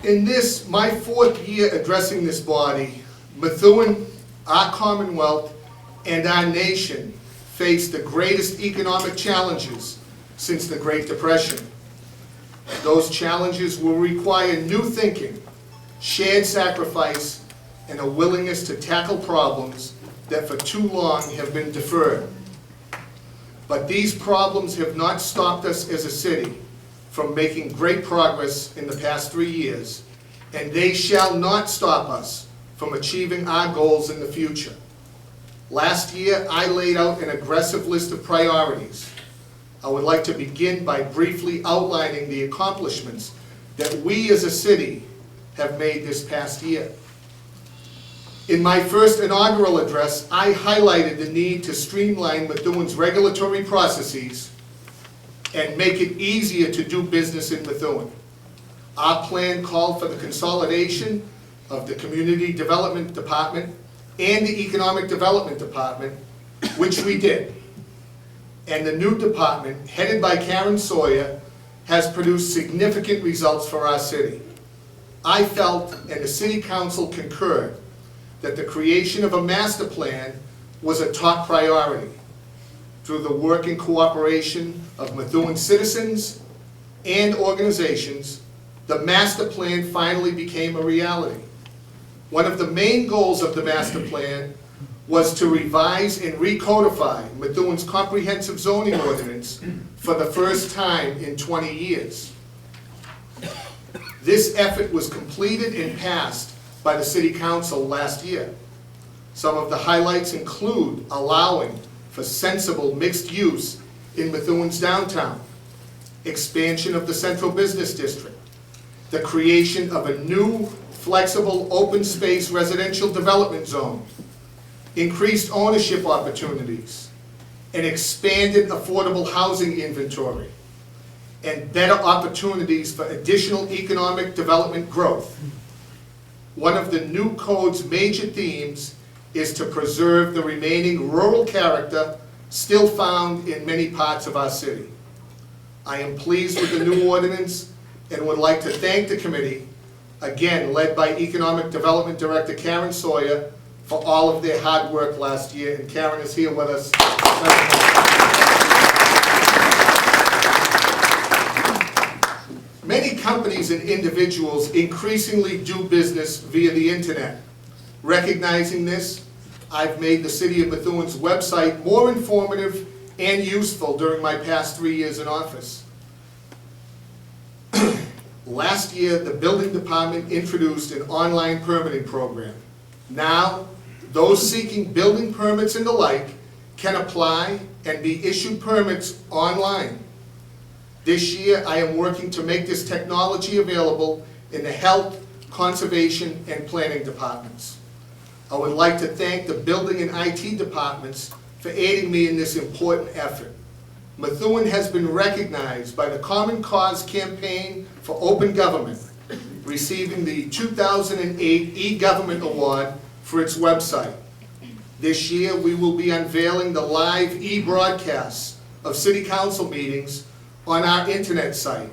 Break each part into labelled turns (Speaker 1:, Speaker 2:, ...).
Speaker 1: In this, my fourth year addressing this body, Methuen, our Commonwealth, and our nation face the greatest economic challenges since the Great Depression. Those challenges will require new thinking, shared sacrifice, and a willingness to tackle problems that for too long have been deferred. But these problems have not stopped us as a city from making great progress in the past 3 years, and they shall not stop us from achieving our goals in the future. Last year, I laid out an aggressive list of priorities. I would like to begin by briefly outlining the accomplishments that we as a city have made this past year. In my first inaugural address, I highlighted the need to streamline Methuen's regulatory processes and make it easier to do business in Methuen. Our plan called for the consolidation of the Community Development Department and the Economic Development Department, which we did. And the new department, headed by Karen Sawyer, has produced significant results for our city. I felt, and the City Council concurred, that the creation of a master plan was a top priority. Through the work and cooperation of Methuen citizens and organizations, the master plan finally became a reality. One of the main goals of the master plan was to revise and recodify Methuen's comprehensive zoning ordinance for the first time in 20 years. This effort was completed and passed by the City Council last year. Some of the highlights include allowing for sensible mixed use in Methuen's downtown, expansion of the Central Business District, the creation of a new flexible open space residential development zone, increased ownership opportunities, an expanded affordable housing inventory, and better opportunities for additional economic development growth. One of the new code's major themes is to preserve the remaining rural character still found in many parts of our city. I am pleased with the new ordinance and would like to thank the committee, again led by Economic Development Director Karen Sawyer, for all of their hard work last year, and Karen is here with us. Many companies and individuals increasingly do business via the internet. Recognizing this, I've made the City of Methuen's website more informative and useful during my past 3 years in office. Last year, the Building Department introduced an online permitting program. Now, those seeking building permits and the like can apply and be issued permits online. This year, I am working to make this technology available in the Health, Conservation, and Planning departments. I would like to thank the Building and IT departments for aiding me in this important effort. Methuen has been recognized by the Common Cause Campaign for Open Government, receiving the 2008 eGovernment Award for its website. This year, we will be unveiling the live e-broadcasts of City Council meetings on our internet site,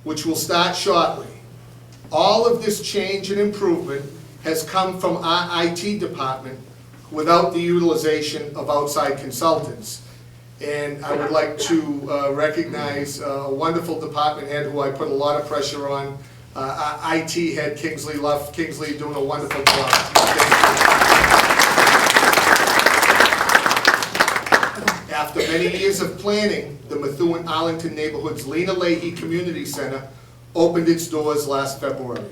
Speaker 1: which will start shortly. All of this change and improvement has come from our IT department without the utilization of outside consultants. And I would like to recognize a wonderful department head who I put a lot of pressure on, our IT head, Kingsley Luff. Kingsley, doing a wonderful job. After many years of planning, the Methuen-Arlington Neighborhood's Lena Leahy Community Center opened its doors last February.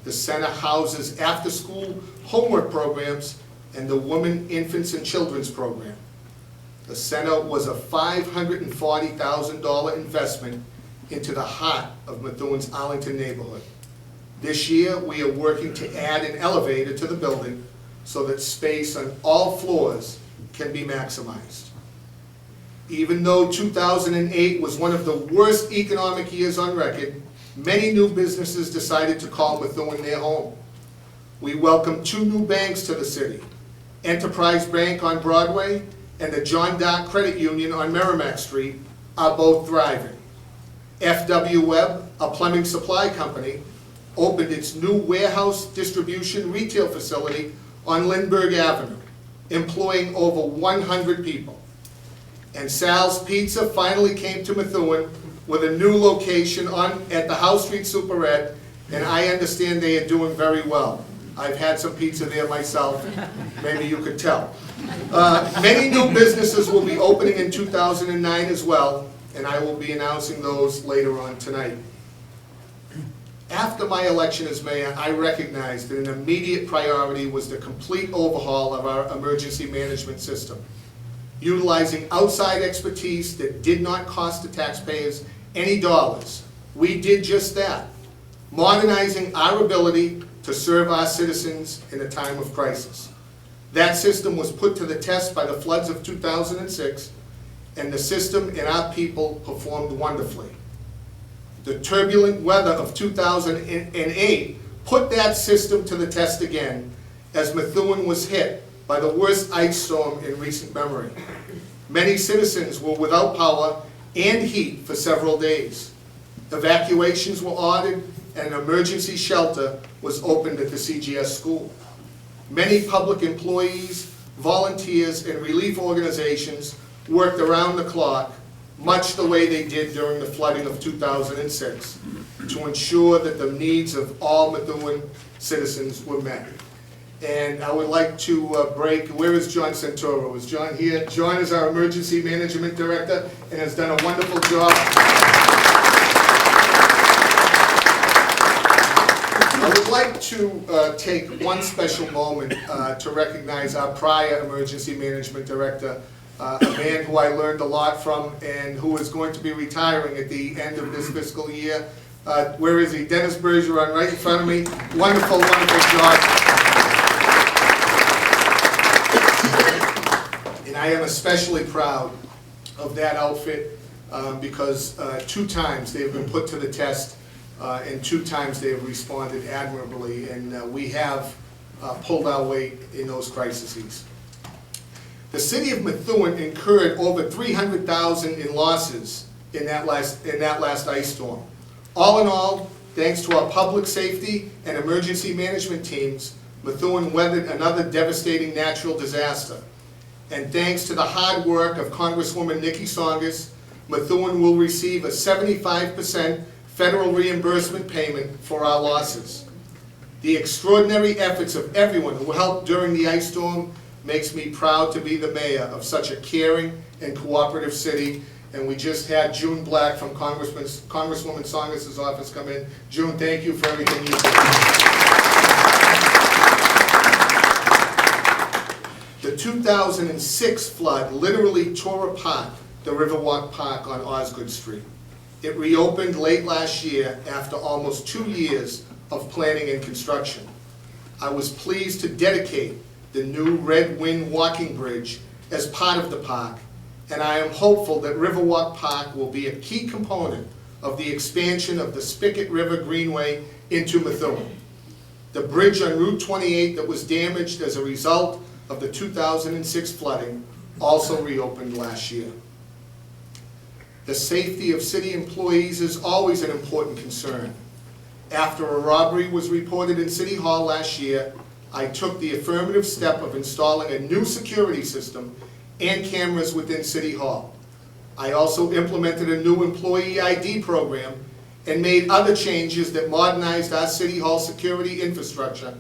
Speaker 1: The center houses after-school homework programs and the Women, Infants, and Children's program. The center was a $540,000 investment into the heart of Methuen's Arlington neighborhood. This year, we are working to add an elevator to the building so that space on all floors can be maximized. Even though 2008 was one of the worst economic years on record, many new businesses decided to call Methuen their home. We welcomed 2 new banks to the city, Enterprise Bank on Broadway and the John Dark Credit Union on Merrimack Street are both thriving. FW Webb, a plumbing supply company, opened its new warehouse distribution retail facility on Lindbergh Avenue, employing over 100 people. And Sal's Pizza finally came to Methuen with a new location at the House Street Superette, and I understand they are doing very well. I've had some pizza there myself, maybe you could tell. Many new businesses will be opening in 2009 as well, and I will be announcing those later on tonight. After my election as mayor, I recognized that an immediate priority was the complete overhaul of our emergency management system. Utilizing outside expertise that did not cost the taxpayers any dollars, we did just that, modernizing our ability to serve our citizens in a time of crisis. That system was put to the test by the floods of 2006, and the system and our people performed wonderfully. The turbulent weather of 2008 put that system to the test again, as Methuen was hit by the worst ice storm in recent memory. Many citizens were without power and heat for several days. Evacuations were ordered, and an emergency shelter was opened at the CGS school. Many public employees, volunteers, and relief organizations worked around the clock, much the way they did during the flooding of 2006, to ensure that the needs of all Methuen citizens were met. And I would like to where is John Santoro? Is John here? John is our Emergency Management Director and has done a wonderful job. I would like to take one special moment to recognize our prior Emergency Management Director, a man who I learned a lot from and who is going to be retiring at the end of this fiscal year. Where is he? Dennis Bergeron, right in front of me. Wonderful, wonderful job. And I am especially proud of that outfit because 2 times they have been put to the test and 2 times they have responded admirably, and we have pulled our weight in those crises. The city of Methuen incurred over $300,000 in losses in that last ice storm. All in all, thanks to our public safety and emergency management teams, Methuen weathered another devastating natural disaster. And thanks to the hard work of Congresswoman Nikki Tsongas, Methuen will receive a 75% federal reimbursement payment for our losses. The extraordinary efforts of everyone who helped during the ice storm makes me proud to be the mayor of such a caring and cooperative city. And we just had June Black from Congresswoman Tsongas' office come in. June, thank you for everything you did. The 2006 flood literally tore apart the Riverwalk Park on Osgood Street. It reopened late last year after almost 2 years of planning and construction. I was pleased to dedicate the new Red Wing walking bridge as part of the park, and I am hopeful that Riverwalk Park will be a key component of the expansion of the Spicket River Greenway into Methuen. The bridge on Route 28 that was damaged as a result of the 2006 flooding also reopened last year. The safety of city employees is always an important concern. After a robbery was reported in City Hall last year, I took the affirmative step of installing a new security system and cameras within City Hall. I also implemented a new employee ID program and made other changes that modernized our City Hall security infrastructure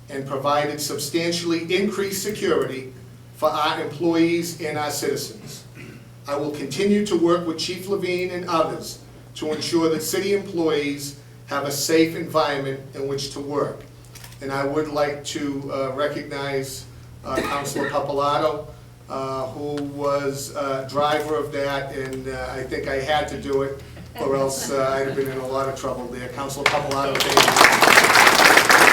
Speaker 1: and provided substantially increased security for our employees and our citizens. I will continue to work with Chief Levine and others to ensure that city employees have a safe environment in which to work. And I would like to recognize Councilor Pappalardo, who was driver of that, and I think I had to do it, or else I'd have been in a lot of trouble there. Councilor Pappalardo, thank you.